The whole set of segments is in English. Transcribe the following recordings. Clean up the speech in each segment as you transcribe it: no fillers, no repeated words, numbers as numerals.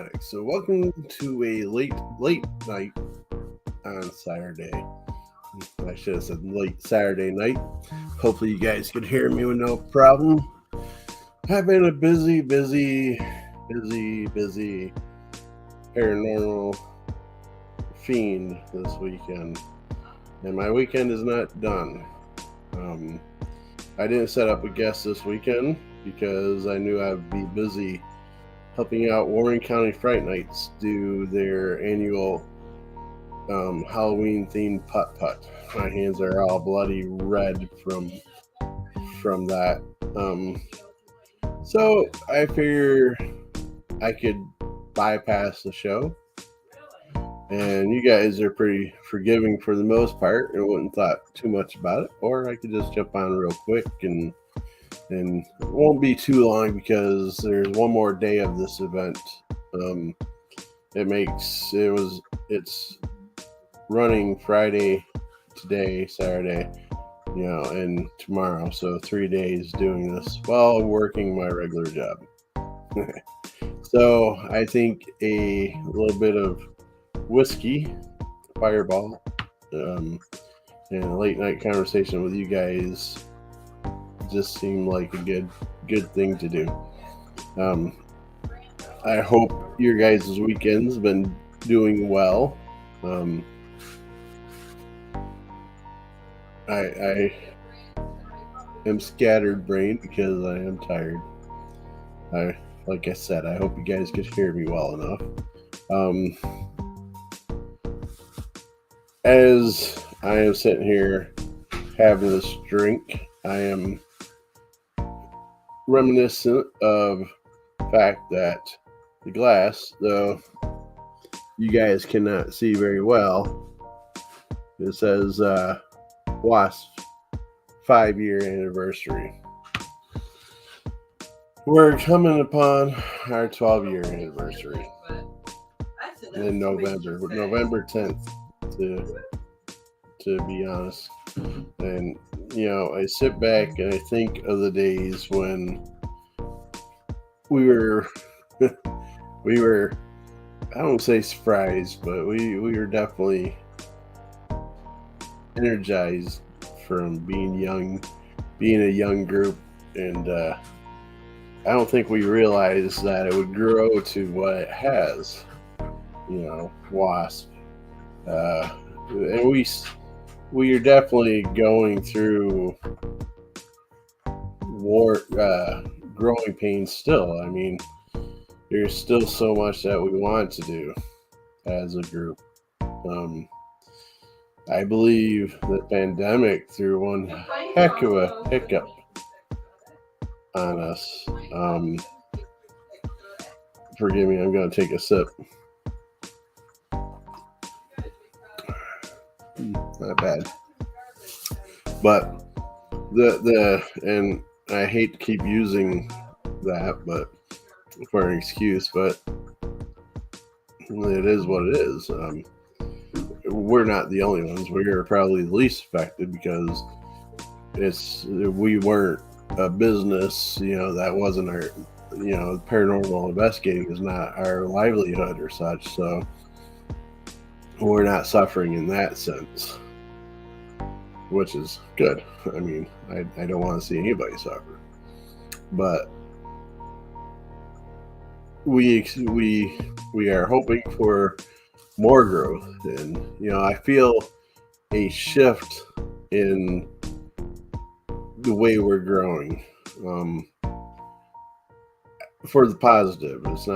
Alright, so welcome to a late night on Saturday. I should have said late Saturday night. Hopefully you guys could hear me with no problem. I've been a busy paranormal fiend this weekend. And my weekend is not done. I didn't set up a guest this weekend because I knew I'd be busy helping out Warren County Fright Nights do their annual Halloween themed putt-putt. My hands are all bloody red from that. So I figure I could bypass the show, and you guys are pretty forgiving for the most part and wouldn't thought too much about it, or I could just jump on real quick and it won't be too long because there's one more day of this event. It's running Friday, today, Saturday, and tomorrow. So 3 days doing this while working my regular job. So I think a little bit of whiskey, fireball, and a late night conversation with you guys just seemed like a good thing to do. I hope your guys' weekend's been doing well. I am scattered brained because I am tired. Like I said, I hope you guys could hear me well enough. As I am sitting here having this drink, I am reminiscent of the fact that the glass, though you guys cannot see very well, it says WASP 5-year anniversary. We're coming upon our 12-year anniversary in November 10th, to be honest. And I sit back and I think of the days when we were I don't say surprised, but we were definitely energized from being a young group, and I don't think we realized that it would grow to what it has. WASP, and we are definitely going through growing pains still. I mean, there's still so much that we want to do as a group. I believe the pandemic threw one heck of a hiccup on us. Forgive me, I'm going to take a sip. Not bad. But and I hate to keep using that, but for an excuse, but it is what it is. We're not the only ones. We are probably the least affected because we weren't a business. That wasn't our. Paranormal investigating is not our livelihood or such. So we're not suffering in that sense, which is good. I mean, I don't want to see anybody suffer, but we are hoping for more growth, and I feel a shift in the way we're growing, for the positive. It's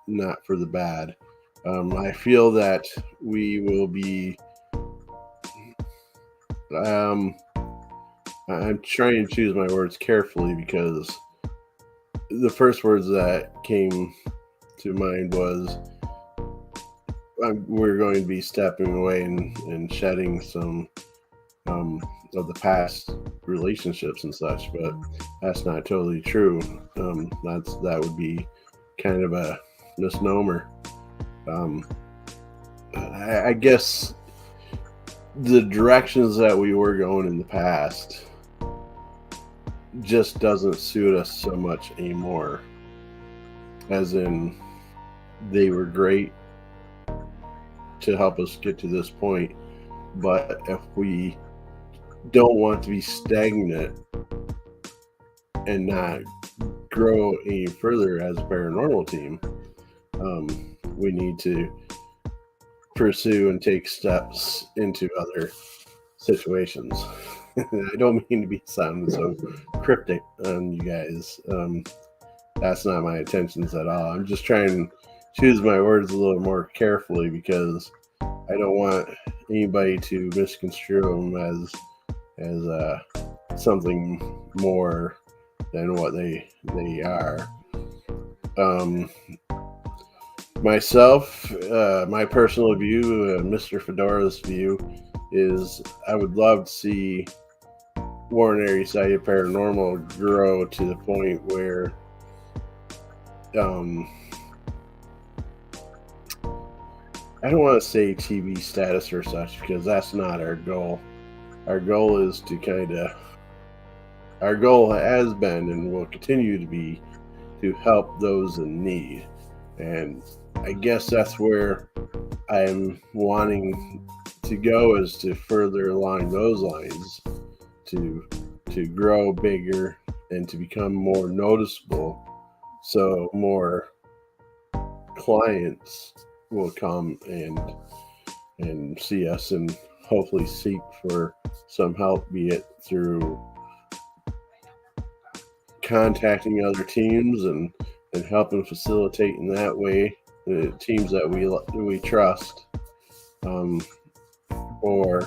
not for the bad. I feel that we will be I'm trying to choose my words carefully because the first words that came to mind was we're going to be stepping away and shedding some of the past relationships and such, but that's not totally true. That would be kind of a misnomer. I guess the directions that we were going in the past just doesn't suit us so much anymore. As in, they were great to help us get to this point. But if we don't want to be stagnant and not grow any further as a paranormal team, we need to pursue and take steps into other situations. I don't mean to be sounding so cryptic on you guys. That's not my intentions at all. I'm just trying to choose my words a little more carefully because I don't want anybody to misconstrue them as something more than what they are. Myself, my personal view, Mr. Fedora's view, is I would love to see Warren Area Site Paranormal grow to the point where I don't want to say TV status or such because that's not our goal. Our goal is to our goal has been and will continue to be to help those in need. And I guess that's where I'm wanting to go, is to further along those lines, to grow bigger and to become more noticeable, so more clients will come and see us and hopefully seek for some help, be it through contacting other teams and helping facilitate in that way the teams that we trust, or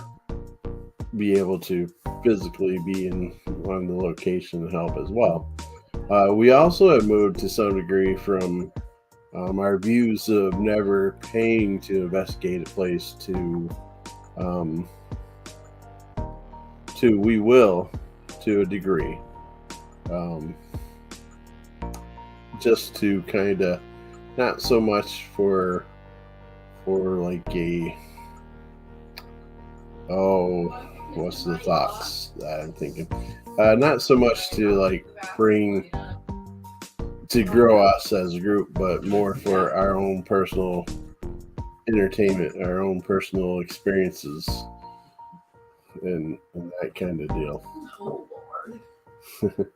be able to physically be on the location and help as well. We also have moved to some degree from our views of never paying to investigate a place to we will, to a degree, just to kind of, not so much for like what's the thoughts that I'm thinking, not so much to like to grow us as a group, but more for our own personal entertainment, our own personal experiences, and that kind of deal. Oh, Lord.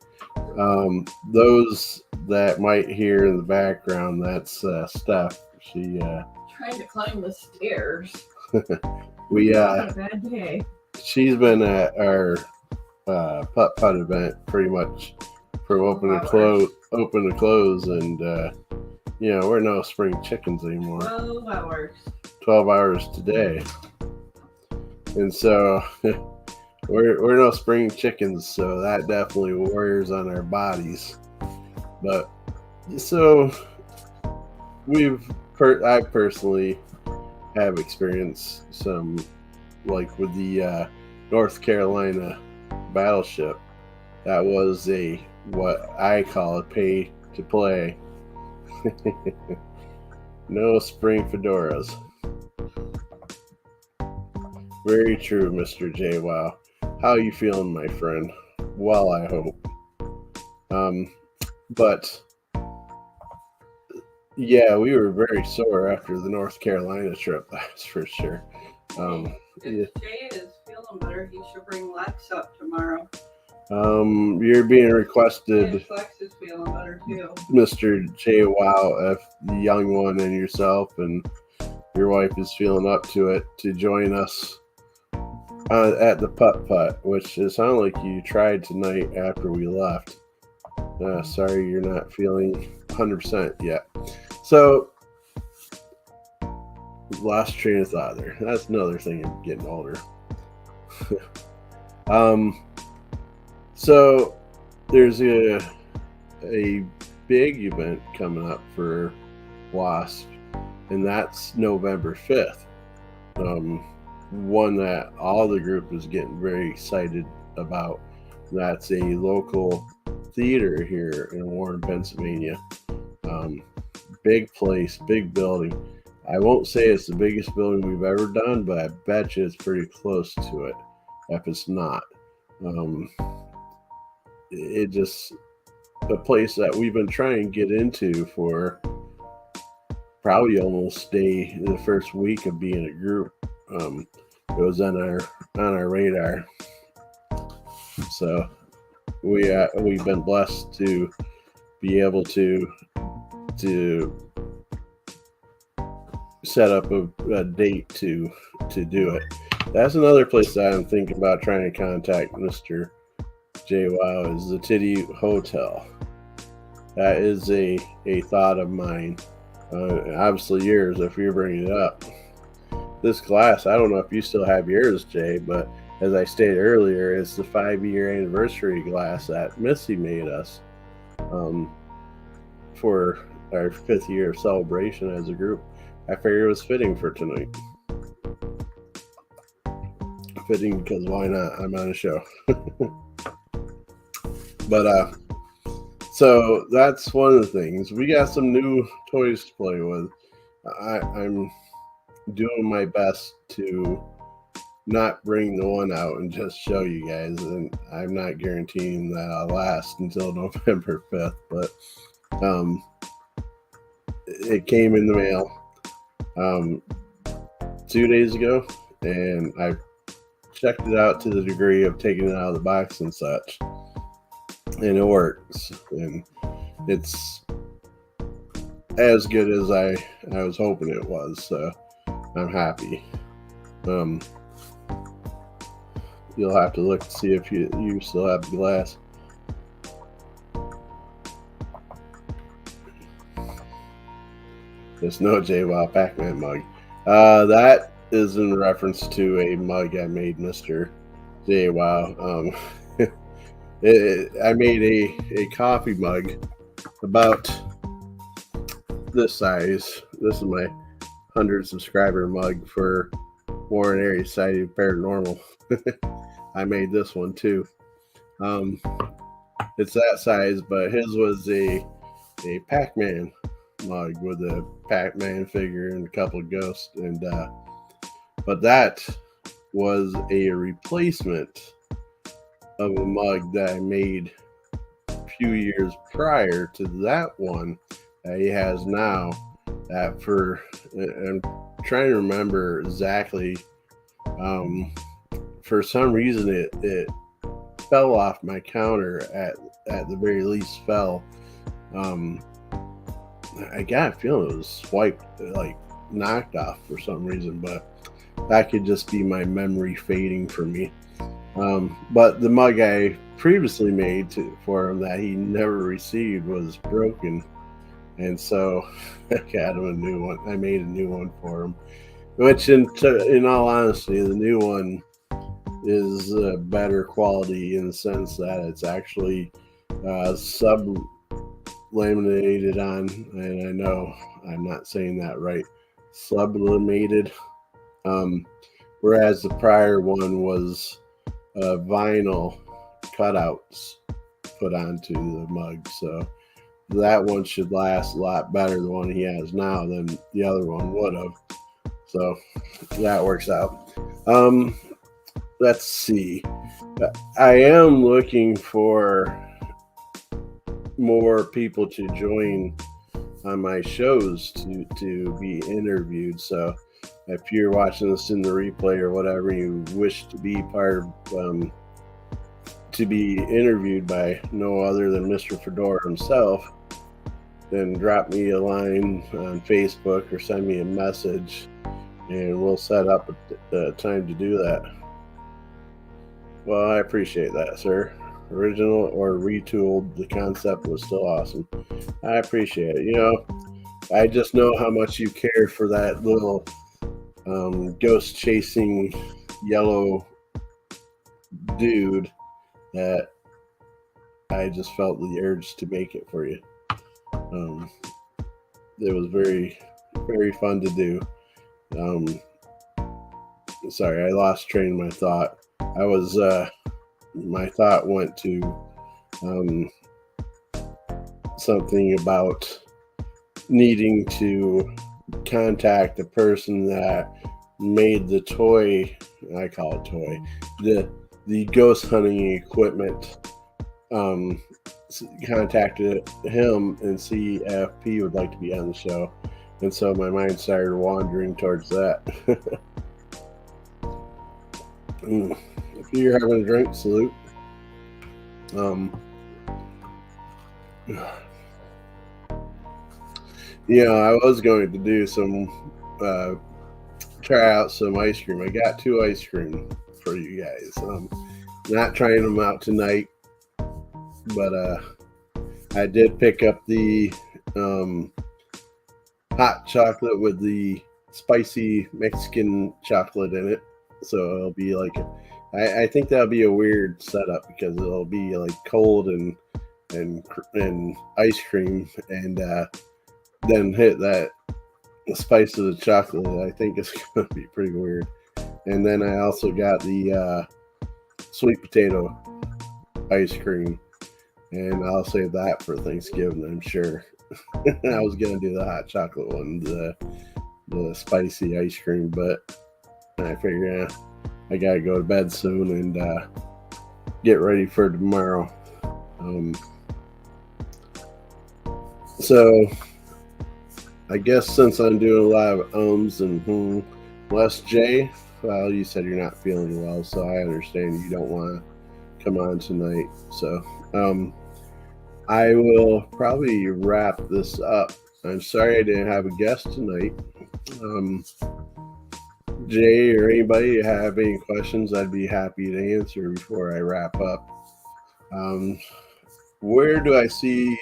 Those that might hear in the background, that's Steph. She trying to climb the stairs. We a bad day. She's been at our putt event pretty much from open to close, and we're no spring chickens anymore. 12 hours. 12 hours today, and so we're no spring chickens. So that definitely wears on our bodies. But so I personally have experienced some, like with the North Carolina battleship. That was what I call a pay to play. No spring fedoras. Very true, Mr. J. Wow. How you feeling, my friend? Well, I hope. But yeah, we were very sore after the North Carolina trip, that's for sure. If Jay is feeling better, he should bring Lex up tomorrow. You're being requested. Yes, Lex is feeling better too. Mr. J. Wow, if the young one and yourself and your wife is feeling up to it, to join us at the putt, which it sounded like you tried tonight after we left. Sorry you're not feeling 100% yet. So, lost train of thought there. That's another thing of getting older. So there's a big event coming up for WASP, and that's November 5th. One that all the group is getting very excited about. That's a local theater here in Warren, Pennsylvania. Big place, big building. I won't say it's the biggest building we've ever done, but I bet you it's pretty close to it, if it's not. It just a place that we've been trying to get into for probably almost the first week of being a group. It was on our radar. So we've been blessed to be able to set up a date to do it. That's another place that I'm thinking about trying to contact Mr. JWoww is the Titty Hotel. That is a thought of mine. Obviously yours if you're bringing it up. This glass, I don't know if you still have yours, Jay, but as I stated earlier, it's the 5-year anniversary glass that Missy made us for our 5th year of celebration as a group. I figured it was fitting for tonight. Fitting because why not? I'm on a show. But so that's one of the things. We got some new toys to play with. I'm doing my best to not bring the one out and just show you guys, and I'm not guaranteeing that I'll last until November 5th, but it came in the mail 2 days ago, and I checked it out to the degree of taking it out of the box and such, and it works, and it's as good as I was hoping it was, so I'm happy. You'll have to look to see if you still have the glass. There's no JWoww Pac-Man mug. That is in reference to a mug I made Mr. JWoww. I made a coffee mug about this size. This is my 100 subscriber mug for Warren Area Society of Paranormal. I made this one too. It's that size, but his was a Pac-Man mug with a Pac-Man figure and a couple of ghosts, and but that was a replacement of a mug that I made a few years prior to that one that he has now. That I'm trying to remember exactly. For some reason, it fell off my counter at the very least fell. I got a feeling it was swiped, like knocked off for some reason, but that could just be my memory fading for me. But the mug I previously made for him that he never received was broken, and so I got him a new one. I made a new one for him, which in all honesty, the new one is better quality in the sense that it's actually sub-laminated on, and I know I'm not saying that right, sublimated, whereas the prior one was vinyl cutouts put onto the mug, so that one should last a lot better, the one he has now, than the other one would have, so that works out. Let's see. I am looking for more people to join on my shows to be interviewed. So if you're watching this in the replay or whatever, you wish to be part of, to be interviewed by no other than Mr. Fedora himself, then drop me a line on Facebook or send me a message, and we'll set up a time to do that. Well, I appreciate that, sir. Original or retooled, the concept was still awesome. I appreciate it. You know, I just know how much you care for that little ghost chasing yellow dude that I just felt the urge to make it for you. It was very, very fun to do. Sorry, I lost train of my thought. My thought went to something about needing to contact the person that made the toy. I call it toy. The ghost hunting equipment. Contacted him and see if he would like to be on the show. And so my mind started wandering towards that. If you're having a drink, salute. I was going to do some try out some ice cream. I got 2 ice cream for you guys. Not trying them out tonight, but I did pick up the hot chocolate with the spicy Mexican chocolate in it. So it'll be like, I think that'll be a weird setup because it'll be like cold and ice cream, and then hit that spice of the chocolate. I think it's going to be pretty weird. And then I also got the sweet potato ice cream, and I'll save that for Thanksgiving, I'm sure. I was going to do the hot chocolate one, the spicy ice cream, but I figure I got to go to bed soon and get ready for tomorrow. So I guess since I'm doing a lot of ums and less Jay, well, you said you're not feeling well, so I understand you don't want to come on tonight. So I will probably wrap this up. I'm sorry I didn't have a guest tonight. Jay or anybody have any questions, I'd be happy to answer before I wrap up. Where do I see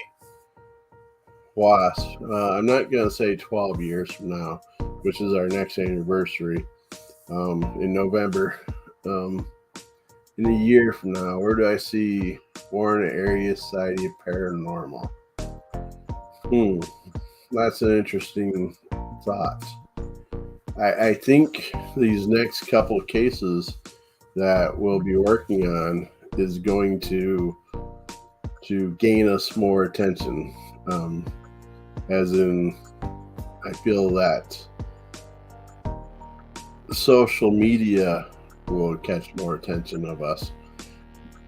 WASP? I'm not going to say 12 years from now, which is our next anniversary in November. In a year from now, where do I see Warren Area Society of Paranormal? That's an interesting thought. I think these next couple of cases that we'll be working on is going to gain us more attention. As in, I feel that social media will catch more attention of us,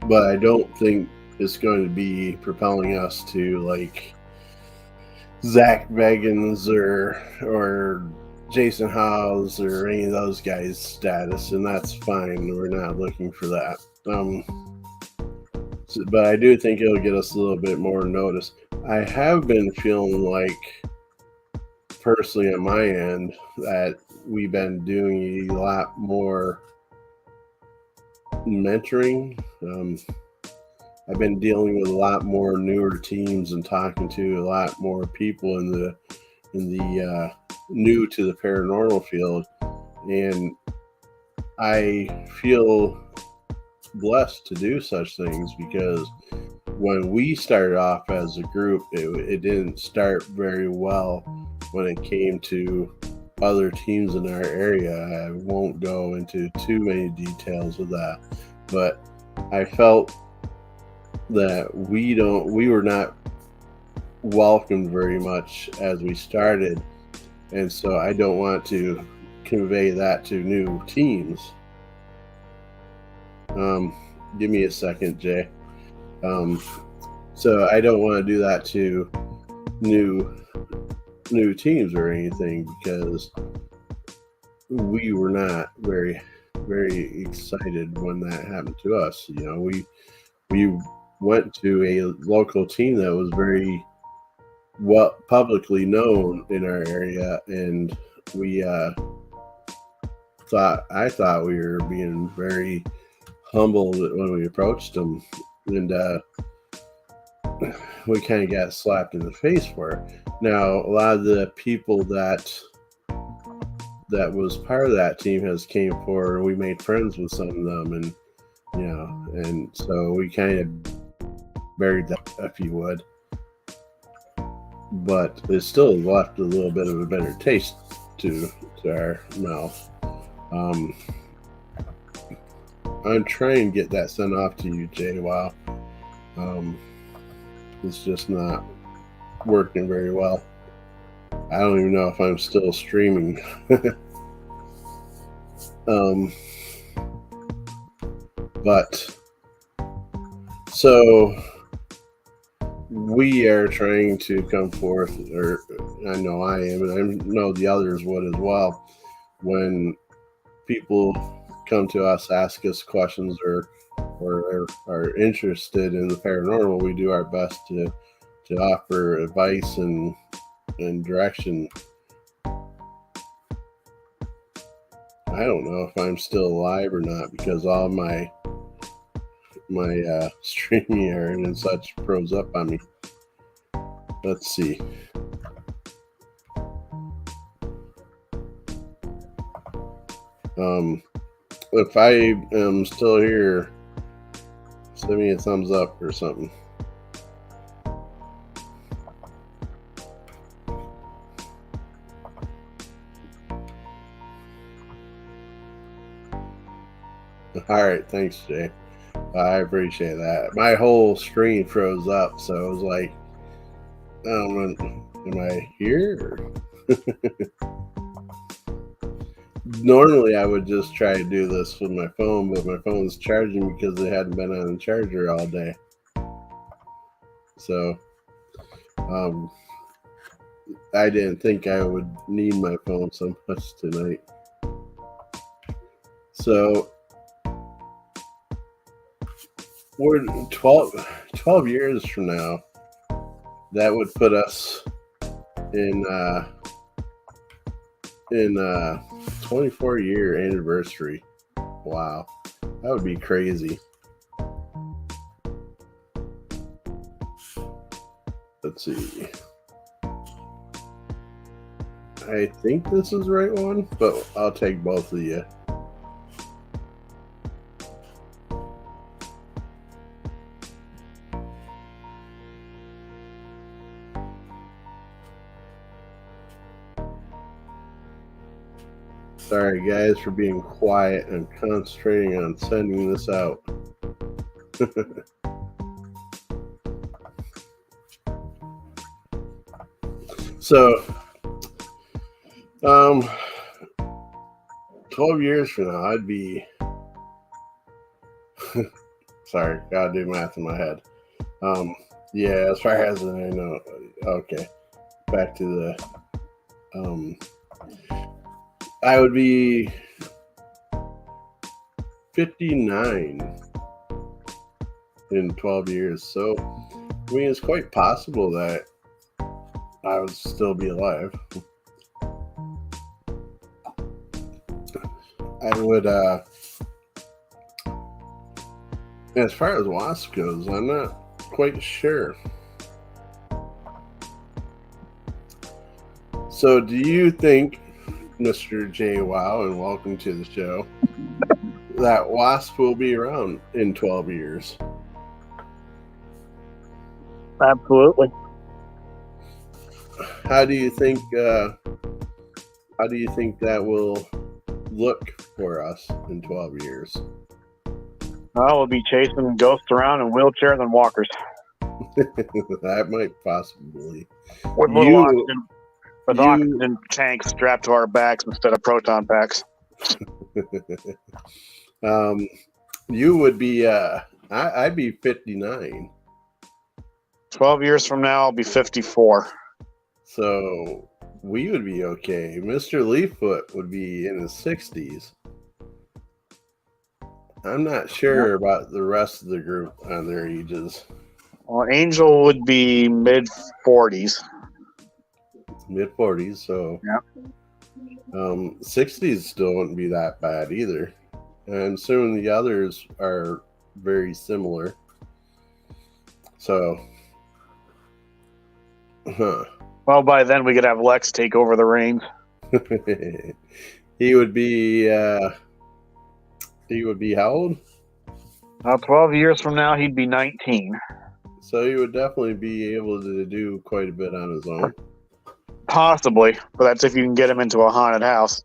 but I don't think it's going to be propelling us to like Zach Bagans or Jason Howes or any of those guys' status, and that's fine. We're not looking for that. But I do think it'll get us a little bit more notice. I have been feeling like, personally on my end, that we've been doing a lot more mentoring. I've been dealing with a lot more newer teams and talking to a lot more people in the new to the paranormal field, and I feel blessed to do such things because when we started off as a group, it didn't start very well when it came to other teams in our area. I won't go into too many details of that, but I felt that we were not welcomed very much as we started, and so I don't want to convey that to new teams. Give me a second, Jay. So I don't want to do that to new teams or anything, because we were not very, very excited when that happened to us. We went to a local team that was very well publicly known in our area, and we I thought we were being very humble when we approached them, and we kind of got slapped in the face for it. Now, a lot of the people that was part of that team has came forward, and we made friends with some of them, and and so we kind of buried that, if you would. But it still left a little bit of a better taste to our mouth. I'm trying to get that sent off to you, Jay. Wow. It's just not working very well. I don't even know if I'm still streaming. But so we are trying to come forth I know I am, and I know the others would as well. When people come to us, ask us questions, or are interested in the paranormal, we do our best to offer advice and direction. I don't know if I'm still alive or not because all my streaming errand and such froze up on me. Let's see. If I am still here, send me a thumbs up or something. All right, thanks, Jay. I appreciate that. My whole screen froze up, so it was like, am I here? Normally, I would just try to do this with my phone, but my phone's charging because it hadn't been on the charger all day. So, I didn't think I would need my phone so much tonight. So, we're 12 years from now. That would put us in 24-year anniversary. Wow, that would be crazy. Let's see. I think this is the right one, but I'll take both of you. Sorry, guys, for being quiet and concentrating on sending this out. So, 12 years from now, I'd be... Sorry, gotta do math in my head. Yeah, as far as I know... Okay, back to the... I would be 59 in 12 years. So, I mean, it's quite possible that I would still be alive. I would, as far as WASP goes, I'm not quite sure. So, do you think, Mr. J. Wow, and welcome to the show, that WASP will be around in 12 years? Absolutely. How do you think that will look for us in 12 years? Well, we'll be chasing ghosts around in wheelchairs and walkers. That might possibly. With little oxygen tanks strapped to our backs instead of proton packs. You would be, I'd be 59. 12 years from now, I'll be 54. So we would be okay. Mr. Leaffoot would be in his 60s. I'm not sure about the rest of the group on their ages. Well, Angel would be mid-40s. Mid-40s, so... Yeah. 60s still wouldn't be that bad either. And soon the others are very similar. So... Well, by then we could have Lex take over the reins. He would be how old? 12 years from now, he'd be 19. So he would definitely be able to do quite a bit on his own. Possibly, but that's if you can get him into a haunted house.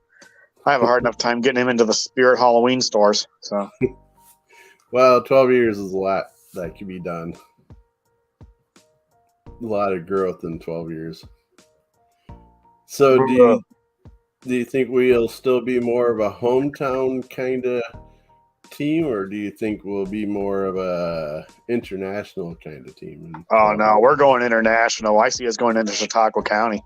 I have a hard enough time getting him into the Spirit Halloween stores. So, well, 12 years is a lot that can be done. A lot of growth in 12 years. So do you think we'll still be more of a hometown kind of team, or do you think we'll be more of a international kind of team? Oh no, we're going international. I see us going into Chautauqua County.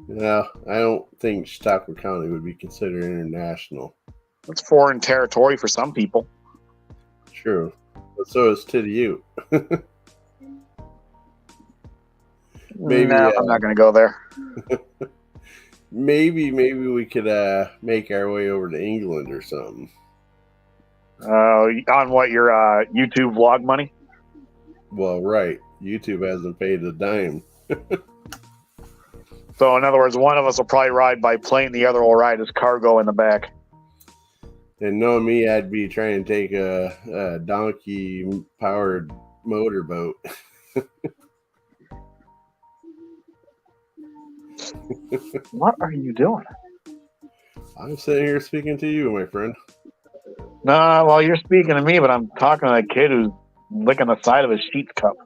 No, I don't think Chautauqua County would be considered international. It's foreign territory for some people. True. But so is Tidiute. Maybe, No, I'm not going to go there. maybe we could make our way over to England or something. On what, your YouTube vlog money? Well, right. YouTube hasn't paid a dime. So, in other words, one of us will probably ride by plane, the other will ride as cargo in the back. And knowing me, I'd be trying to take a donkey-powered motorboat. What are you doing? I'm sitting here speaking to you, my friend. No, well, you're speaking to me, but I'm talking to that kid who's licking the side of his sheets cup.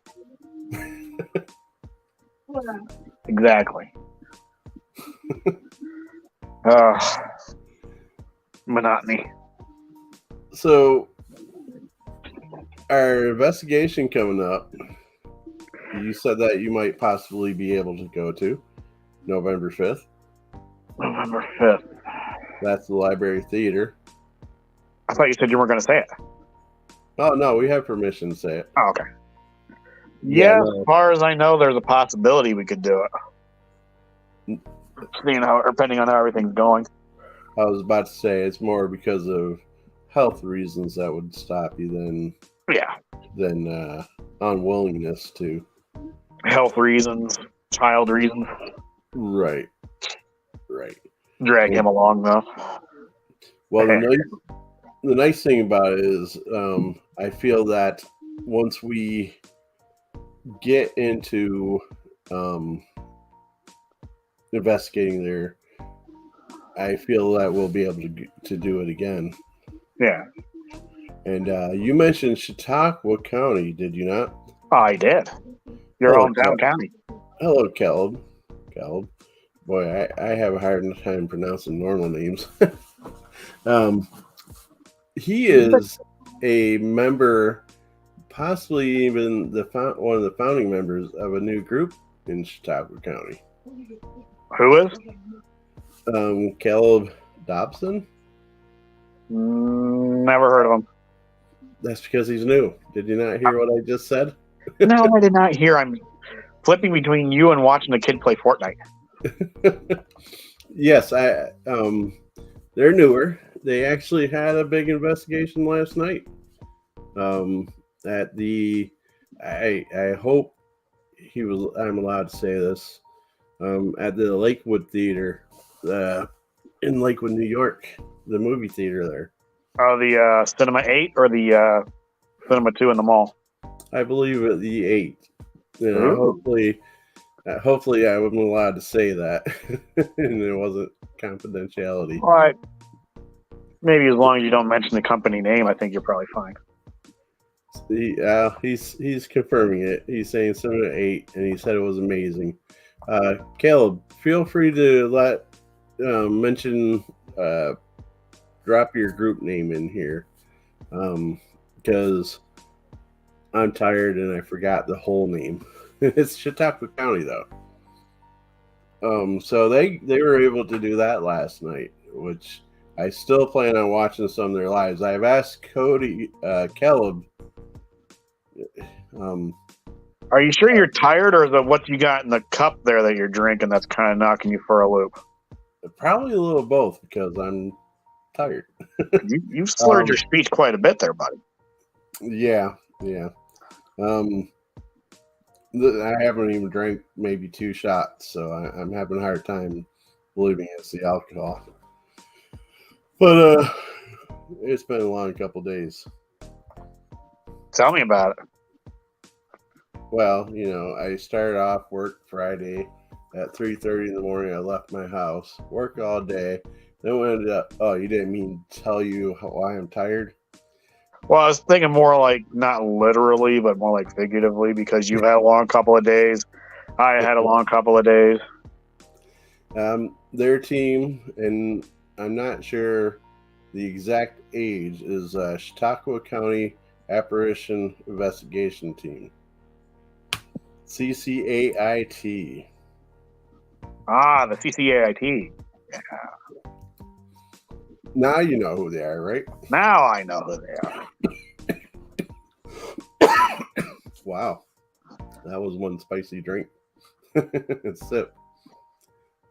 Exactly. Monotony. So, our investigation coming up, you said that you might possibly be able to go to November 5th. November 5th. That's the Library Theater. I thought you said you weren't going to say it. Oh, no, we have permission to say it. Oh, okay. Yeah, Yeah, no. as far as I know, there's a possibility we could do it. Seeing how, depending on how everything's going. I was about to say it's more because of health reasons that would stop you than unwillingness to. Health reasons, child reasons. Right. Drag him along, though. Well, the nice thing about it is I feel that once we get into investigating there, I feel that we'll be able to do it again. Yeah. And you mentioned Chautauqua County, did you not? I did. Your Hello, hometown county. Hello, Caleb. Boy, I have a hard time pronouncing normal names. He is a member, possibly even one of the founding members of a new group in Chautauqua County. Who is? Caleb Dobson. Never heard of him. That's because he's new. Did you not hear what I just said? No, I did not hear. I'm flipping between you and watching a kid play Fortnite. Yes, they're newer. They actually had a big investigation last night. At the, I hope I'm allowed to say this. At the Lakewood Theater, in Lakewood, New York, the movie theater there. Oh, the Cinema 8 or the Cinema 2 in the mall? I believe at the 8. Hopefully I wasn't allowed to say that, and there wasn't confidentiality. All right. Maybe as long as you don't mention the company name, I think you're probably fine. He's confirming it. He's saying 7 to 8, and he said it was amazing. Caleb, feel free to mention, drop your group name in here, because I'm tired and I forgot the whole name. It's Chautauqua County though. So they were able to do that last night, which I still plan on watching some of their lives. I've asked Caleb. Are you sure you're tired, or is it what you got in the cup there that you're drinking that's kind of knocking you for a loop? Probably a little of both because I'm tired. You slurred your speech quite a bit there, buddy. Yeah. I haven't even drank maybe 2 shots, so I'm having a hard time believing it's the alcohol. But it's been a long couple days. Tell me about it. Well, I started off work Friday at 3:30 in the morning. I left my house, work all day. Then we ended up. Oh, you didn't mean to tell you why I'm tired? Well, I was thinking more like not literally, but more like figuratively, because you've had a long couple of days. I had a long couple of days. Their team, and I'm not sure the exact age, is Chautauqua County Apparition Investigation Team. CCAIT. Ah, the CCAIT. Now you know who they are, right? Now I know who they are. Wow, that was one spicy drink. Sip.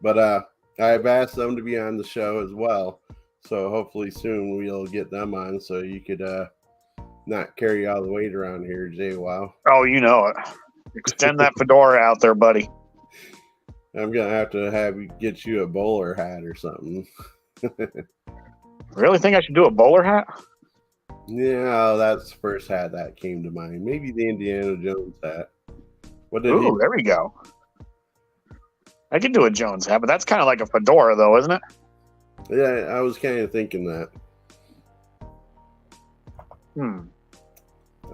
But I've asked them to be on the show as well, so hopefully soon we'll get them on, so you could not carry all the weight around here, Jay. Wow. Oh, you know it. Extend that fedora out there, buddy. I'm gonna have to have you get you a bowler hat or something. Really think I should do a bowler hat? Yeah, that's the first hat that came to mind. Maybe the Indiana Jones hat. What did Ooh, there we go. I could do a Jones hat, but that's kind of like a fedora, though, isn't it? Yeah, I was kind of thinking that.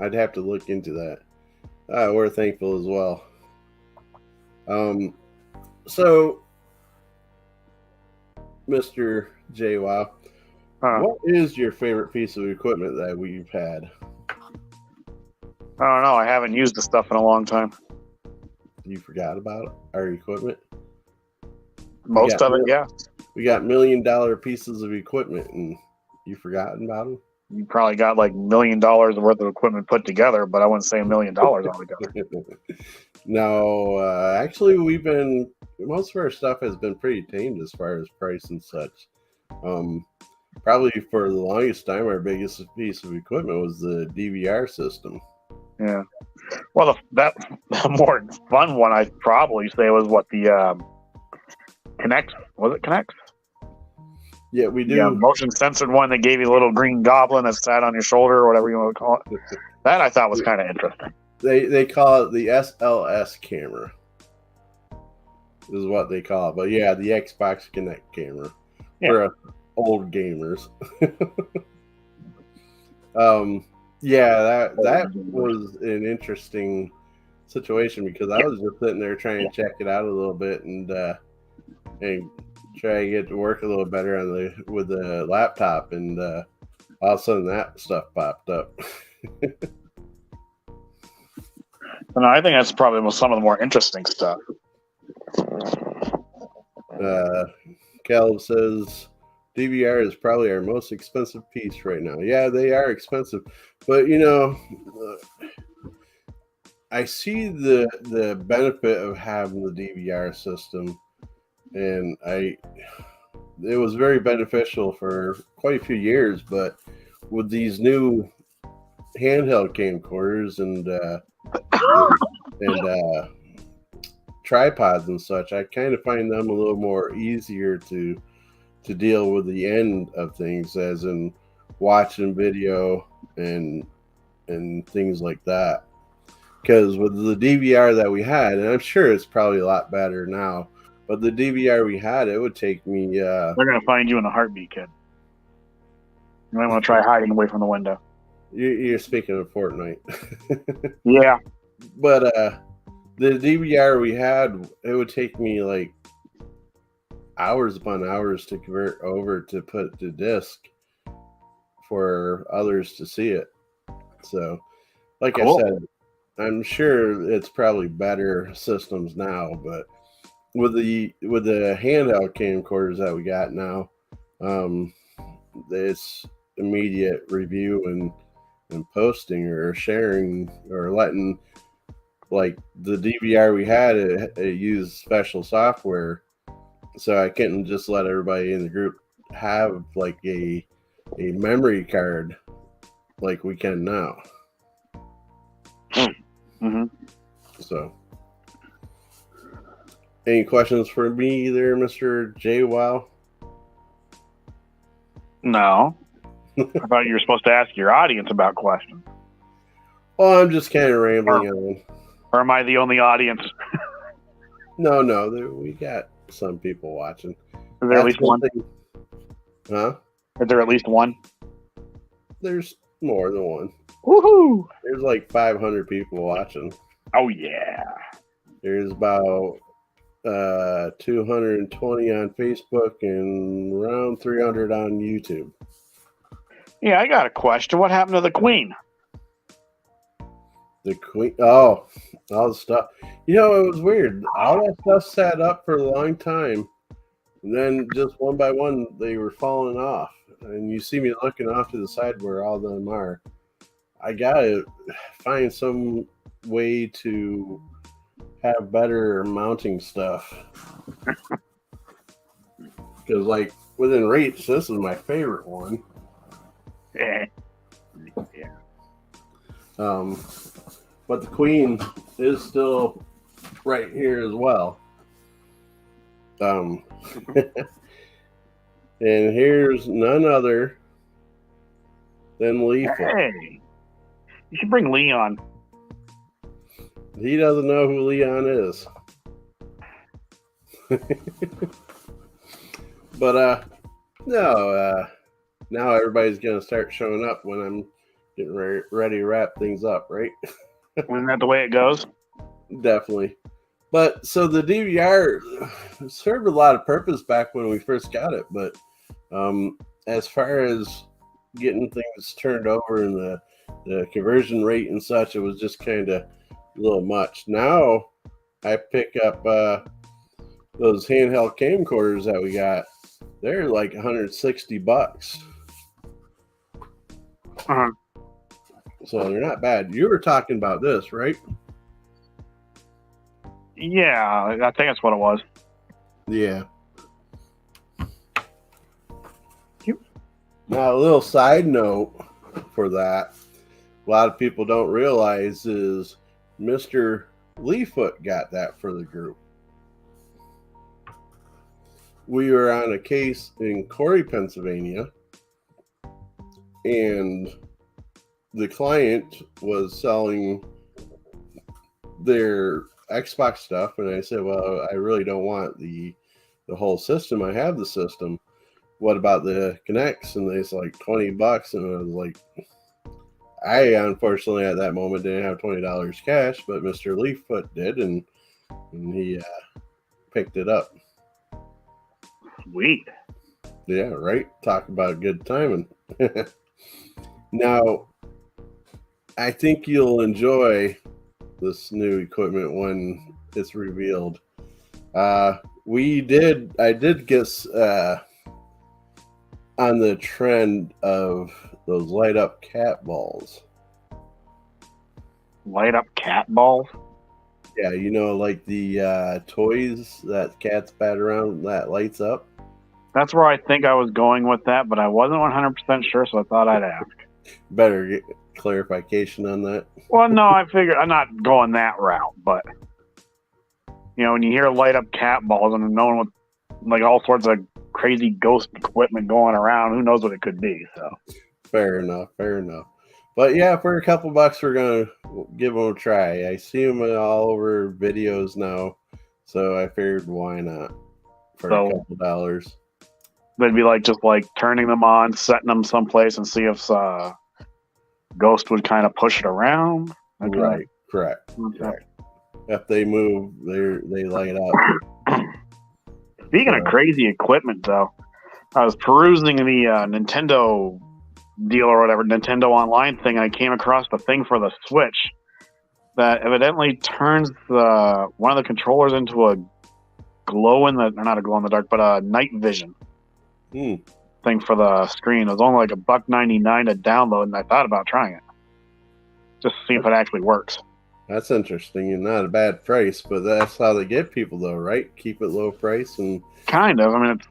I'd have to look into that. We're thankful as well. So, Mr. J. Wow, what is your favorite piece of equipment that we've had? I don't know. I haven't used the stuff in a long time. You forgot about our equipment? Most of it, yeah. We got $1 million pieces of equipment, and you forgotten about them? You probably got like $1 million worth of equipment put together, but I wouldn't say $1 million altogether. No, actually, most of our stuff has been pretty tamed as far as price and such. Probably for the longest time, our biggest piece of equipment was the DVR system. Yeah. Well, the more fun one I'd probably say was what the Connect. Was it Connect? Yeah, we do. Yeah, motion censored one that gave you a little green goblin that sat on your shoulder or whatever you want to call it. That I thought was kind of interesting. They call it the SLS camera. Is what they call it. But yeah, the Xbox Connect camera for old gamers. Yeah, that was an interesting situation because I was just sitting there trying to check it out a little bit and try to get to work a little better with the laptop, and all of a sudden that stuff popped up. And I think that's probably some of the more interesting stuff. Caleb says DVR is probably our most expensive piece right now. Yeah, they are expensive, but I see the benefit of having the DVR system, and it was very beneficial for quite a few years. But with these new handheld camcorders and tripods and such, I kind of find them a little more easier to deal with the end of things, as in watching video and things like that. Because with the DVR that we had, and I'm sure it's probably a lot better now, but the DVR we had, it would take me. They're gonna find you in a heartbeat, kid. You might want to try hiding away from the window. You're speaking of Fortnite. Yeah, but the DVR we had, it would take me like hours upon hours to convert over to put to disc for others to see it. So, like cool. I said, I'm sure it's probably better systems now, but with the handheld camcorders that we got now, it's immediate review and posting or sharing or letting, like the DVR we had, it used special software, so I couldn't just let everybody in the group have like a memory card like we can now. Mm-hmm. So, any questions for me there, Mr. J. Wow? No. I thought you were supposed to ask your audience about questions. Well, I'm just kind of rambling on. Or am I the only audience? No, we got some people watching. Is there at least one? Huh? Is there at least one? There's more than one. Woohoo! There's like 500 people watching. Oh, yeah. There's about 220 on Facebook and around 300 on YouTube. Yeah, I got a question. What happened to the Queen? The Queen. Oh, all the stuff. You know, it was weird. All that stuff sat up for a long time, and then just one by one, they were falling off. And you see me looking off to the side where all of them are. I gotta find some way to have better mounting stuff. Because, like, within reach, this is my favorite one. Yeah. But the Queen is still right here as well. And here's none other than Leaf. Hey, you should bring Leon. He doesn't know who Leon is. But no, now everybody's gonna start showing up when I'm getting ready to wrap things up, right? Isn't that the way it goes? Definitely. But so the DVR served a lot of purpose back when we first got it, but as far as getting things turned over and the conversion rate and such, it was just kind of a little much. Now I pick up those handheld camcorders that we got. They're like $160. Uh-huh. So they're not bad. You were talking about this, right? Yeah, I think that's what it was. Yeah. Now, a little side note for that, a lot of people don't realize is Mr. Leafoot got that for the group. We were on a case in Corey, Pennsylvania, and the client was selling their Xbox stuff, and I said, well, I really don't want the whole system. I have the system. What about the Kinects? And it's like $20, and I was like, I unfortunately at that moment didn't have $20 cash, but Mr. Leaffoot did, and he picked it up. Sweet. Yeah, right. Talk about good timing. Now, I think you'll enjoy this new equipment when it's revealed. I did get on the trend of those light up cat balls. Light up cat balls? Yeah, you know, like the toys that cats bat around that lights up. That's where I think I was going with that, but I wasn't 100% sure, so I thought I'd ask. Better get clarification on that. Well, no, I figured I'm not going that route, but you know, when you hear light up cat balls and knowing what, like all sorts of crazy ghost equipment going around, who knows what it could be? So fair enough. But yeah, for a couple bucks, we're gonna give them a try. I see them all over videos now, so I figured why not for a couple dollars. They'd be like just like turning them on, setting them someplace, and see if Ghost would kind of push it around. Okay. Right, correct. Correct. If they move, they light up. Speaking of crazy equipment, though, I was perusing the Nintendo deal or whatever, Nintendo Online thing, and I came across the thing for the Switch that evidently turns one of the controllers into a not a glow in the dark, but a night vision thing for the screen. It was only like $1.99 to download, and I thought about trying it just to see if it actually works. That's interesting and not a bad price, but that's how they get people, though, right? Keep it low price and kind of. I mean, it's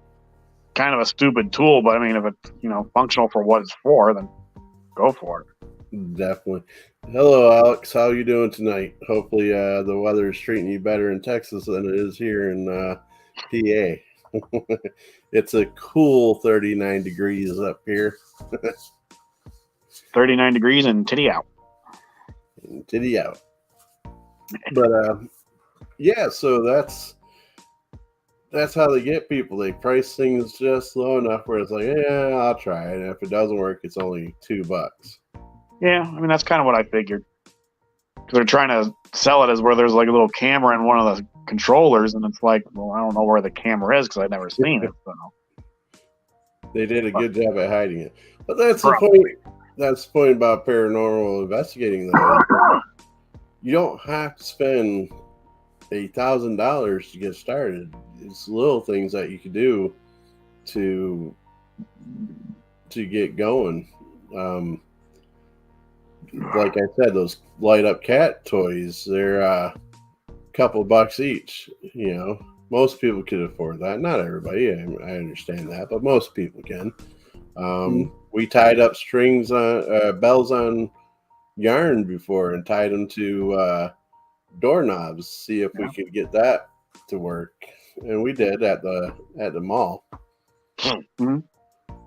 kind of a stupid tool, but I mean, if it's functional for what it's for, then go for it. Definitely. Hello, Alex. How you doing tonight? Hopefully, the weather is treating you better in Texas than it is here in PA. It's a cool 39 degrees up here. 39 degrees and titty out. Titty out. But yeah, so that's how they get people. They price things just low enough where it's like, yeah, I'll try it. And if it doesn't work, it's only $2. Yeah, I mean, that's kind of what I figured. Because they're trying to sell it as where there's like a little camera in one of the controllers, and it's like, well, I don't know where the camera is because I've never seen it. So. They did a good job at hiding it. But that's the point. That's the point about paranormal investigating, though. you don't have to spend $1,000 to get started. It's little things that you can do to get going. Like I said, those light up cat toys, they're a couple bucks each. You know, most people could afford that. Not everybody, I understand that, but most people can. We tied up strings on bells on yarn before and tied them to doorknobs, see if we could get that to work, and we did at the mall.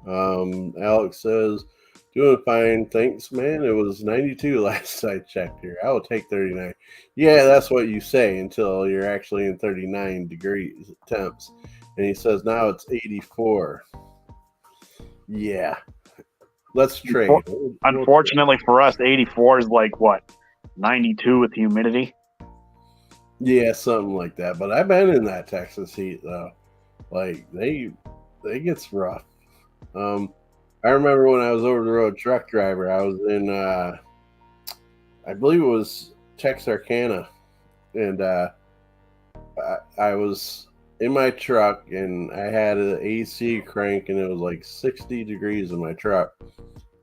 Alex says, doing fine, thanks, man. It was 92 last I checked here. I will take 39. Yeah, that's what you say until you're actually in 39 degrees temps. And he says now it's 84. Yeah, let's trade. Unfortunately for us, 84 is like what, 92 with humidity. Yeah, something like that. But I've been in that Texas heat though. Like they gets rough. I remember when I was over the road truck driver, I was in I believe it was Texarkana, and I was in my truck and I had an AC crank and it was like 60 degrees in my truck.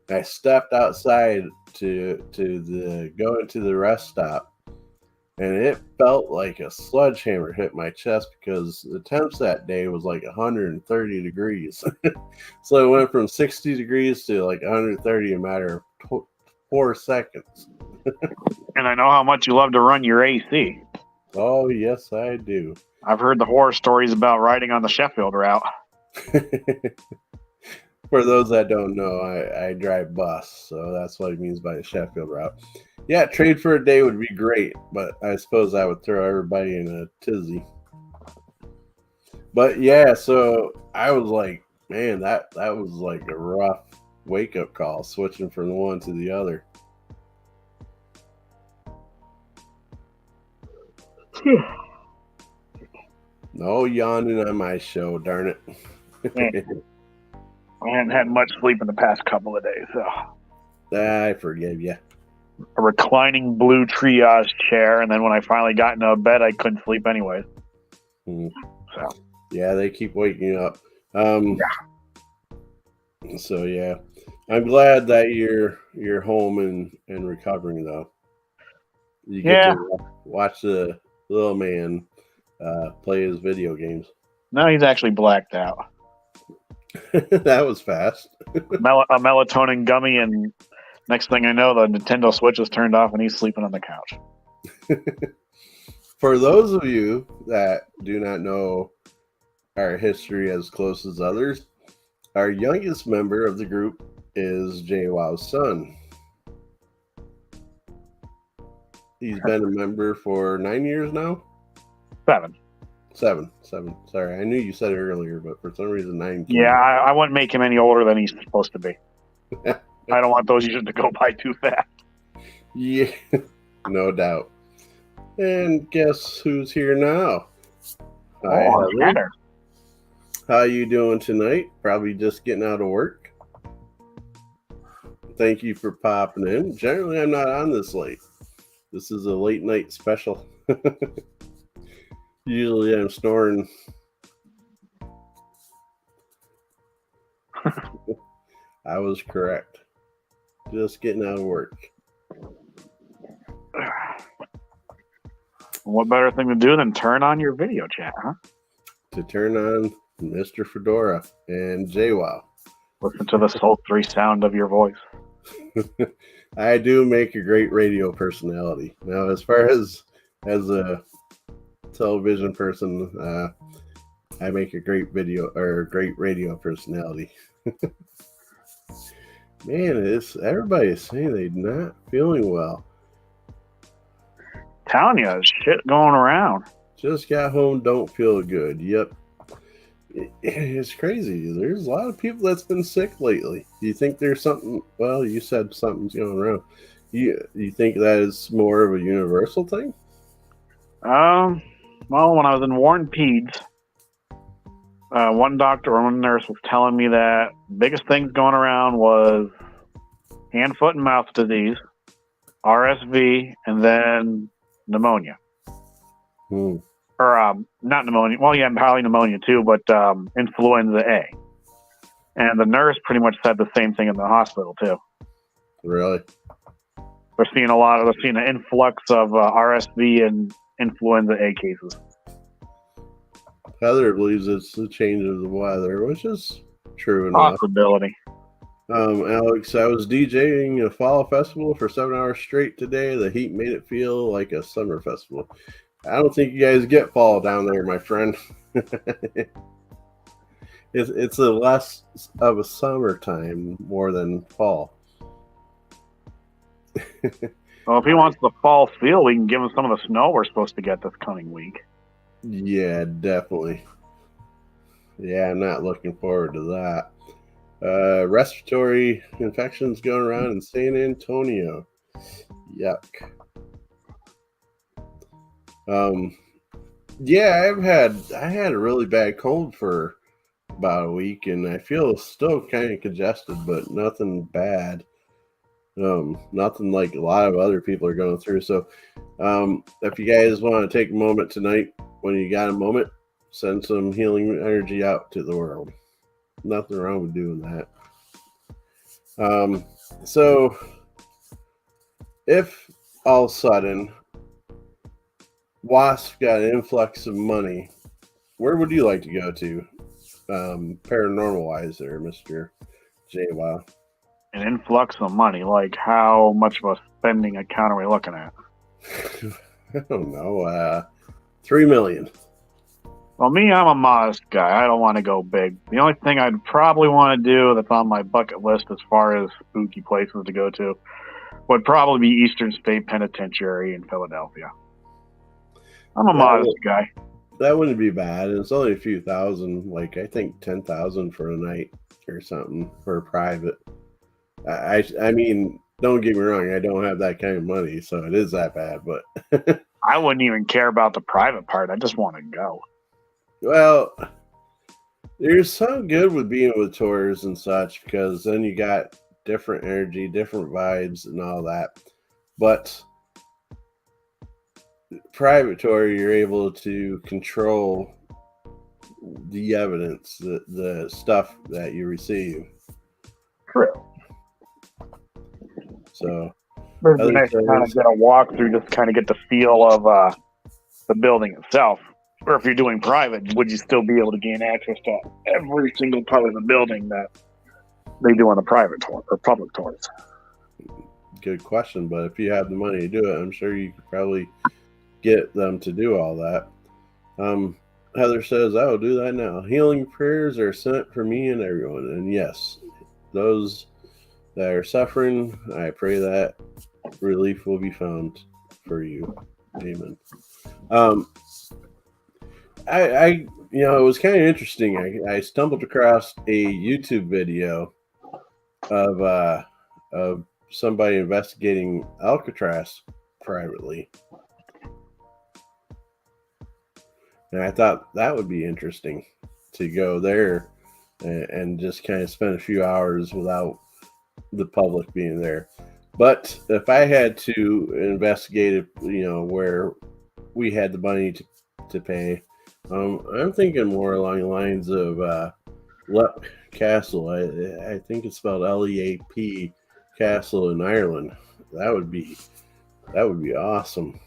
I stepped outside to go into the rest stop, and it felt like a sledgehammer hit my chest because the temps that day was like 130 degrees. So it went from 60 degrees to like 130 in a matter of 4 seconds. And I know how much you love to run your AC. Oh, yes, I do. I've heard the horror stories about riding on the Sheffield route. For those that don't know, I drive bus, so that's what it means by the Sheffield route. Yeah, trade for a day would be great, but I suppose I would throw everybody in a tizzy. But yeah, so I was like, man, that was like a rough wake-up call, switching from one to the other. No yawning on my show, darn it. I haven't had much sleep in the past couple of days, so. I forgive you. A reclining blue triage chair, and then when I finally got into bed, I couldn't sleep anyways. So. Yeah, they keep waking up. So yeah, I'm glad that you're home and recovering though. You get to watch the little man play his video games. No, he's actually blacked out. That was fast. A melatonin gummy, and next thing I know, the Nintendo Switch is turned off and he's sleeping on the couch. For those of you that do not know our history as close as others, our youngest member of the group is JWoww's son. He's been a member for 9 years now? 7. Sorry, I knew you said it earlier, but for some reason 9. Yeah, I wouldn't make him any older than he's supposed to be. I don't want those years to go by too fast. Yeah, no doubt. And guess who's here now? Hi, Heather. How you doing tonight? Probably just getting out of work. Thank you for popping in. Generally, I'm not on this late. This is a late night special. Usually I'm snoring. I was correct. Just getting out of work. What better thing to do than turn on your video chat, huh? To turn on Mr. Fedora and JWoww. Listen to the sultry sound of your voice. I do make a great radio personality. Now, as far as a television person, I make a great great radio personality. Man, everybody's saying they're not feeling well. Telling you, shit going around. Just got home, don't feel good. Yep. It's crazy. There's a lot of people that's been sick lately. Do you think there's something? Well, you said something's going around. You think that is more of a universal thing? Well, when I was in Warren Peds, one doctor or one nurse was telling me that biggest things going around was hand, foot, and mouth disease, RSV, and then pneumonia. Hmm. Or not pneumonia. Well, yeah, probably pneumonia too, but influenza A. And the nurse pretty much said the same thing in the hospital too. Really? They're seeing an influx of RSV and influenza A cases. Heather believes it's the change of the weather, which is true enough. Possibility. Alex, I was DJing a fall festival for 7 hours straight today. The heat made it feel like a summer festival. I don't think you guys get fall down there, my friend. It's a less of a summertime more than fall. Well, if he wants the fall feel, we can give him some of the snow we're supposed to get this coming week. Yeah, definitely. Yeah, I'm not looking forward to that. Respiratory infections going around in San Antonio. Yuck. Yeah, I had a really bad cold for about a week, and I feel still kind of congested, but nothing bad. Nothing like a lot of other people are going through. So, if you guys want to take a moment tonight, when you got a moment, send some healing energy out to the world. Nothing wrong with doing that. So, if all of a sudden Wasp got an influx of money, where would you like to go to? Paranormal wise there, Mr. JWoww. An influx of money, like how much of a spending account are we looking at? I don't know. 3 million. Well, me, I'm a modest guy. I don't want to go big. The only thing I'd probably want to do that's on my bucket list as far as spooky places to go to would probably be Eastern State Penitentiary in Philadelphia. I'm a modest guy. That wouldn't be bad. It's only a few thousand, like I think 10,000 for a night or something for a private. I mean, don't get me wrong, I don't have that kind of money, so it is that bad, but I wouldn't even care about the private part. I just want to go. Well, there's some good with being with tours and such, because then you got different energy, different vibes and all that. But private tour, you're able to control the evidence, the stuff that you receive. True. So it's nice to kind of get a walk through, just kind of get the feel of the building itself. Or if you're doing private, would you still be able to gain access to every single part of the building that they do on the private tour or public tours? Good question, but if you have the money to do it, I'm sure you could probably get them to do all that. Heather says, I will do that now. Healing prayers are sent for me and everyone. And yes, those that are suffering, I pray that relief will be found for you. Amen. I it was kind of interesting. I stumbled across a YouTube video of somebody investigating Alcatraz privately. And I thought that would be interesting to go there and just kind of spend a few hours without the public being there. But if I had to investigate it, where we had the money to pay, I'm thinking more along the lines of Leap Castle. I think it's spelled Leap Castle in Ireland. That would be awesome.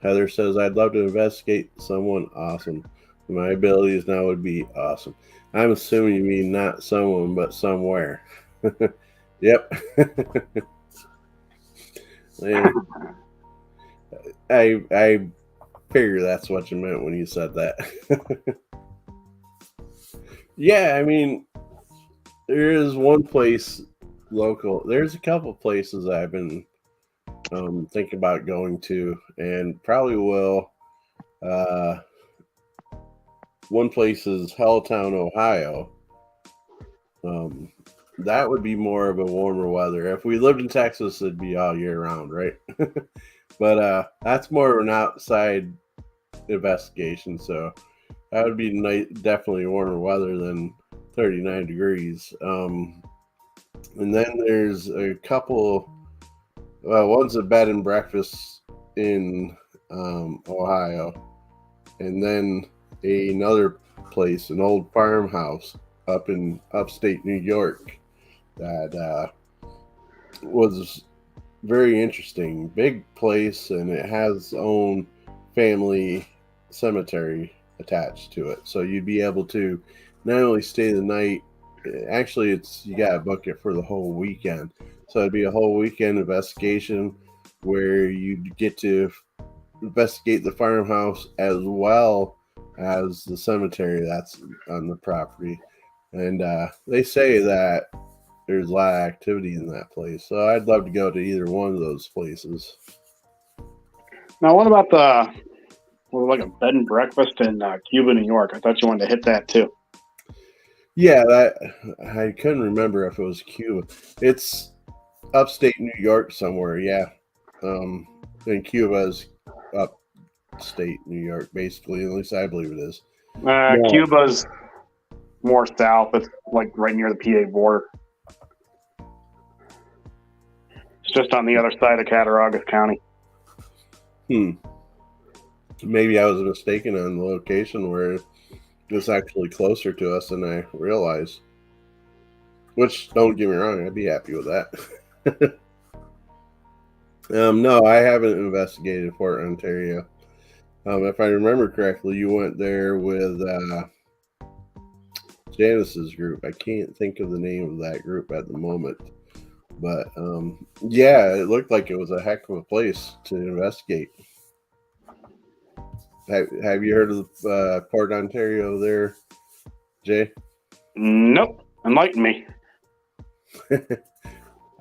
Heather says, I'd love to investigate someone awesome. My abilities now would be awesome. I'm assuming you mean not someone, but somewhere. Yep. I figure that's what you meant when you said that. Yeah, I mean, there is one place local. There's a couple places I've been thinking about going to, and probably will. One place is Helltown, Ohio. That would be more of a warmer weather. If we lived in Texas, it'd be all year round, right? But that's more of an outside investigation, so that would be definitely warmer weather than 39 degrees. And then there's a couple. One's a bed and breakfast in Ohio, and then another place, an old farmhouse up in upstate New York, that was very interesting. Big place, and it has its own family cemetery attached to it. So you'd be able to not only stay the night, actually, you got to book it for the whole weekend. So it'd be a whole weekend investigation where you'd get to investigate the farmhouse as well as the cemetery that's on the property. And they say that there's a lot of activity in that place. So I'd love to go to either one of those places. Now, what about like a bed and breakfast in Cuba, New York? I thought you wanted to hit that too. Yeah, that I couldn't remember if it was Cuba. It's upstate New York somewhere, yeah. And Cuba's upstate New York, basically. At least I believe it is. Yeah. Cuba's more south. It's like right near the PA border. It's just on the other side of Cattaraugus County. Maybe I was mistaken on the location where it's actually closer to us than I realized. Which, don't get me wrong, I'd be happy with that. No, I haven't investigated Fort Ontario. If I remember correctly, you went there with Janice's group. I can't think of the name of that group at the moment. But yeah, it looked like it was a heck of a place to investigate. Have you heard of Port Ontario there, Jay? Nope. Enlighten me.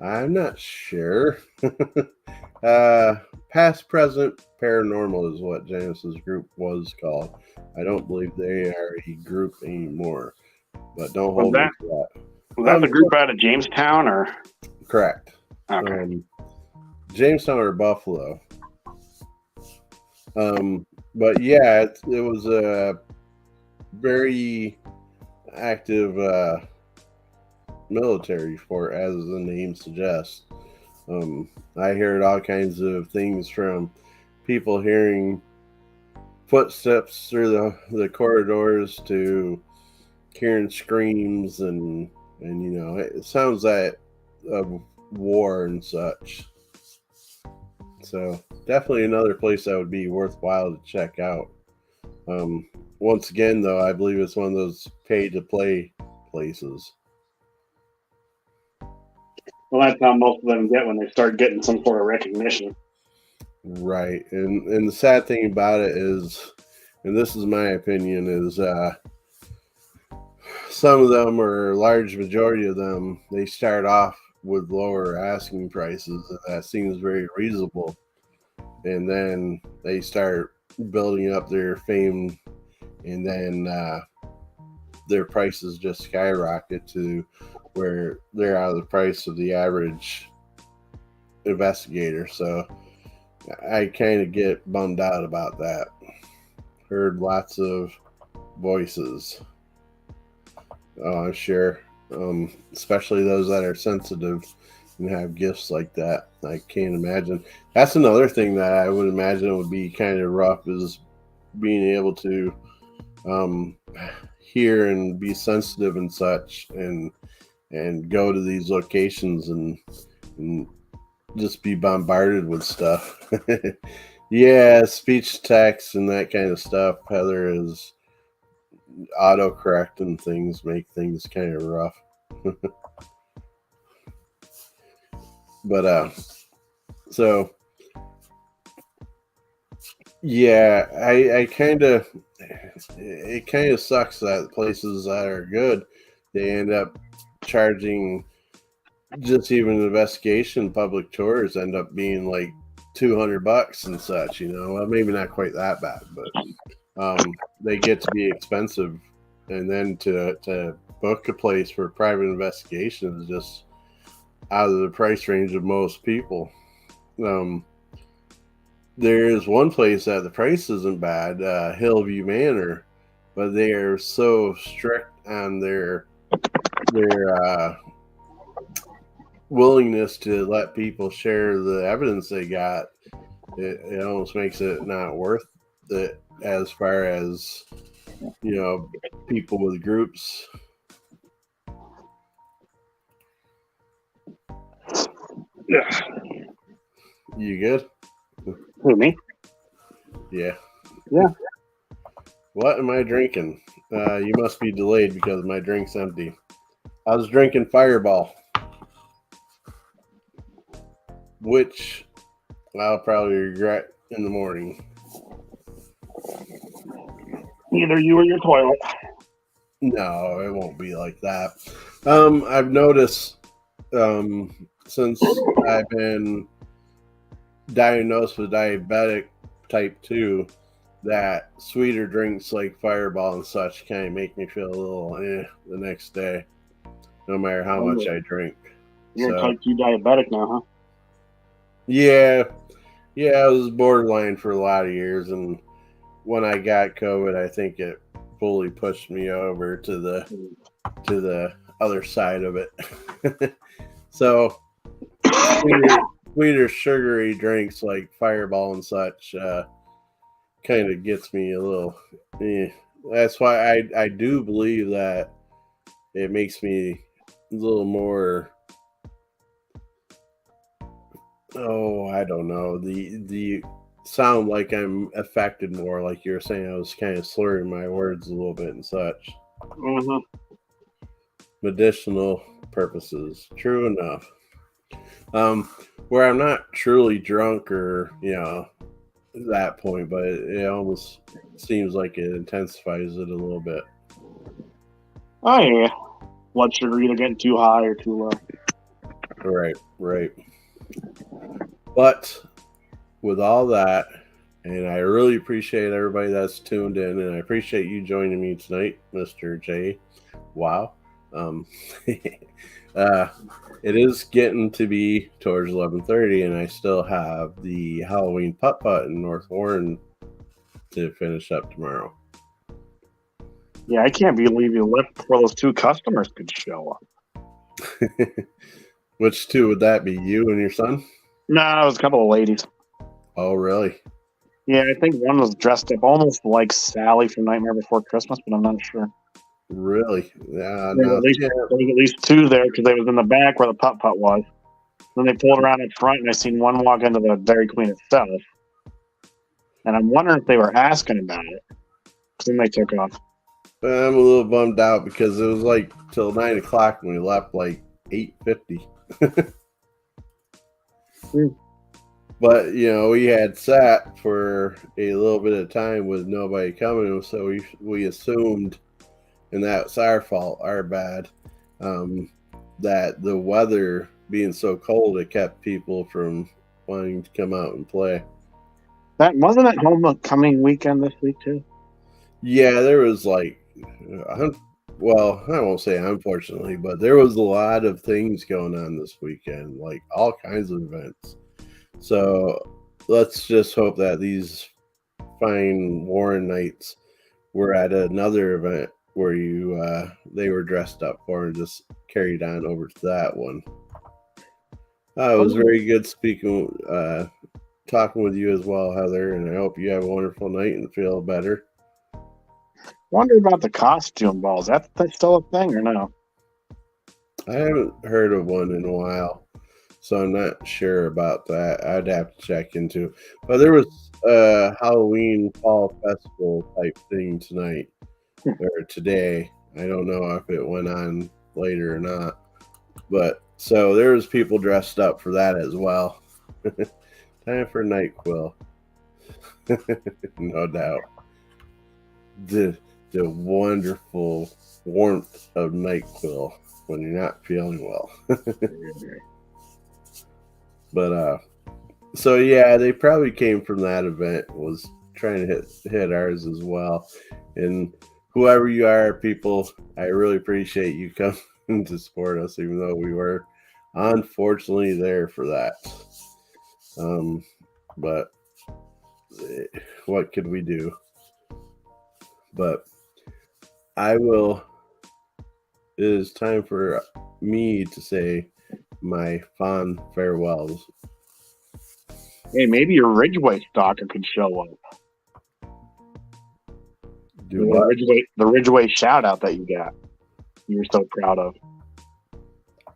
I'm not sure. Past Present Paranormal is what Janice's group was called. I don't believe they are a group anymore, but don't hold me to that. Was that the group out of Jamestown, or? Correct. Okay. Jamestown or Buffalo. But yeah, it was a very active military fort, as the name suggests. I heard all kinds of things from people hearing footsteps through the corridors to hearing screams and you know, it sounds like of war and such. So definitely another place that would be worthwhile to check out. Once again, though, I believe it's one of those pay-to-play places. Well, that's how most of them get when they start getting some sort of recognition. Right. And the sad thing about it is, and this is my opinion, is some of them, or a large majority of them, they start off with lower asking prices, and that seems very reasonable. And then they start building up their fame, and then their prices just skyrocket to where they're out of the price of the average investigator. So I kind of get bummed out about that. Heard lots of voices. Oh, I'm sure. Especially those that are sensitive and have gifts like that. I can't imagine. That's another thing that I would imagine would be kind of rough, is being able to hear and be sensitive and such, and go to these locations and just be bombarded with stuff. Yeah, speech text and that kind of stuff, Heather, is autocorrect and things make things kind of rough. But so yeah, I kind of, it kind of sucks that places that are good, they end up charging, just even investigation public tours end up being like $200 and such, you know. Well, maybe not quite that bad, but they get to be expensive, and then to book a place for private investigation is just out of the price range of most people. There is one place that the price isn't bad, Hillview Manor, but they are so strict on their willingness to let people share the evidence they got, it almost makes it not worth it as far as, people with groups. Yeah. You good? Who, me? Yeah. Yeah. What am I drinking? You must be delayed because my drink's empty. I was drinking Fireball, which I'll probably regret in the morning. Either you or your toilet. No, it won't be like that. I've noticed since I've been diagnosed with diabetic type 2 that sweeter drinks like Fireball and such kind of make me feel a little the next day, no matter how much I drink. You're type 2 diabetic now, huh? Yeah, I was borderline for a lot of years, and when I got COVID, I think it fully pushed me over to the other side of it. So sweeter, sugary drinks like Fireball and such kind of gets me a little. That's why I do believe that it makes me a little more. Oh, I don't know. The sound like I'm affected more, like you were saying. I was kind of slurring my words a little bit and such. Mm-hmm. Medicinal purposes. True enough. Where I'm not truly drunk or that point, but it almost seems like it intensifies it a little bit. Oh yeah. Blood sugar either getting too high or too low. Right. But with all that, and I really appreciate everybody that's tuned in, and I appreciate you joining me tonight, Mr. J. Wow. It is getting to be towards 11:30, and I still have the Halloween putt-putt in North Warren to finish up tomorrow. Yeah, I can't believe you left before those 2 customers could show up. Which 2 would that be? You and your son? No, it was a couple of ladies. Oh, really? Yeah, I think one was dressed up almost like Sally from Nightmare Before Christmas, but I'm not sure. Really? Yeah. There was at least 2 there because they was in the back where the putt-putt was. Then they pulled around in front, and I seen one walk into the Dairy Queen itself. And I'm wondering if they were asking about it. Because then they took off. I'm a little bummed out because it was like till 9 o'clock when we left, like 8:50. But we had sat for a little bit of time with nobody coming, so we assumed, and that's our fault, our bad, that the weather being so cold it kept people from wanting to come out and play. That wasn't at homecoming weekend this week too. Yeah, there was like, well, I won't say unfortunately, but there was a lot of things going on this weekend, like all kinds of events. So let's just hope that these fine Warren Knights were at another event where they were dressed up for and just carried on over to that one. It was very good talking with you as well, Heather, and I hope you have a wonderful night and feel better. Wonder about the costume balls. That's still a thing or no? I haven't heard of one in a while, so I'm not sure about that. I'd have to check into. But there was a Halloween fall festival type thing tonight or today. I don't know if it went on later or not, but so there was people dressed up for that as well. Time for NyQuil. No doubt. The wonderful warmth of NyQuil when you're not feeling well. But so yeah, they probably came from that event, was trying to hit ours as well. And whoever you are, people, I really appreciate you coming to support us, even though we were unfortunately there for that. But what could we do? But it is time for me to say my fond farewells. Hey, maybe your Ridgeway stalker could show up. Do what? The Ridgeway shout out that you got. You were so proud of.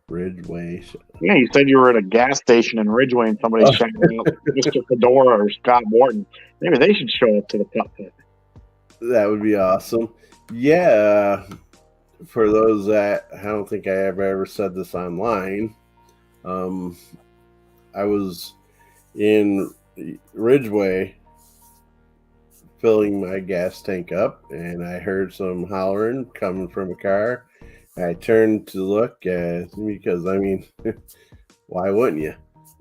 Ridgeway. Yeah, you said you were at a gas station in Ridgeway and somebody shouted out Mr. Fedora or Scott Morton. Maybe they should show up to the putt pit. That would be awesome. Yeah. For those that I don't think I ever said this online, I was in Ridgeway filling my gas tank up, and I heard some hollering coming from a car. I turned to look because I mean, why wouldn't you?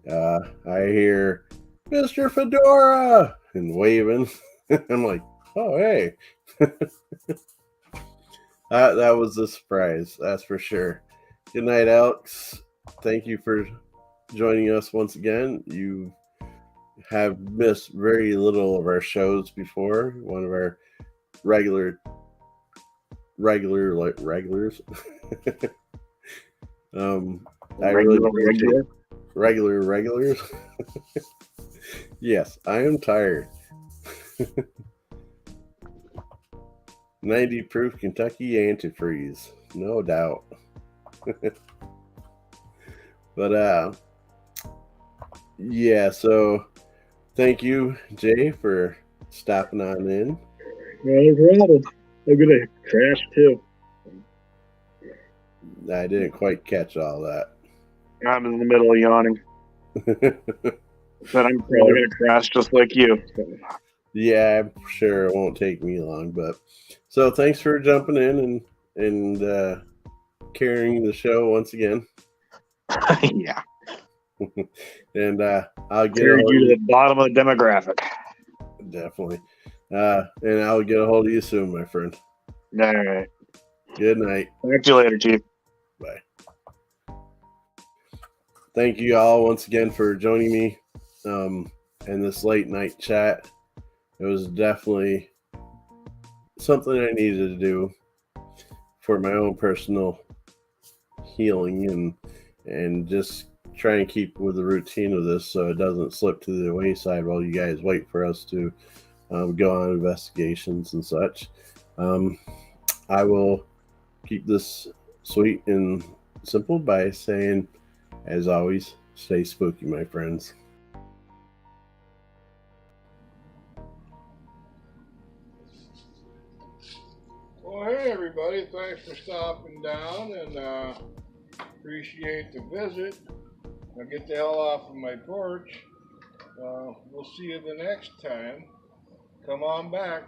I hear Mr. Fedora and waving. I'm like, oh hey. That was a surprise, that's for sure. Good night, Alex. Thank you for joining us once again. You have missed very little of our shows before. One of our regulars. I really appreciate regulars. Yes, I am tired. 90 proof Kentucky antifreeze, no doubt. But yeah, so thank you, Jay, for stopping on in. No problem. I'm gonna crash too. I didn't quite catch all that. I'm in the middle of yawning. But I'm probably gonna crash just like you. Yeah, I'm sure it won't take me long. But so thanks for jumping in and carrying the show once again. Yeah. And I'll get Carried you to the bottom of the demographic. Definitely. And I'll get a hold of you soon, my friend. All right. Good night. Talk to you later, Chief. Bye. Thank you all once again for joining me in this late night chat. It was definitely something I needed to do for my own personal healing and just try and keep with the routine of this so it doesn't slip to the wayside while you guys wait for us to go on investigations and such. I will keep this sweet and simple by saying, as always, stay spooky, my friends. Well, hey everybody, thanks for stopping down and appreciate the visit. Now get the hell off of my porch. We'll see you the next time. Come on back.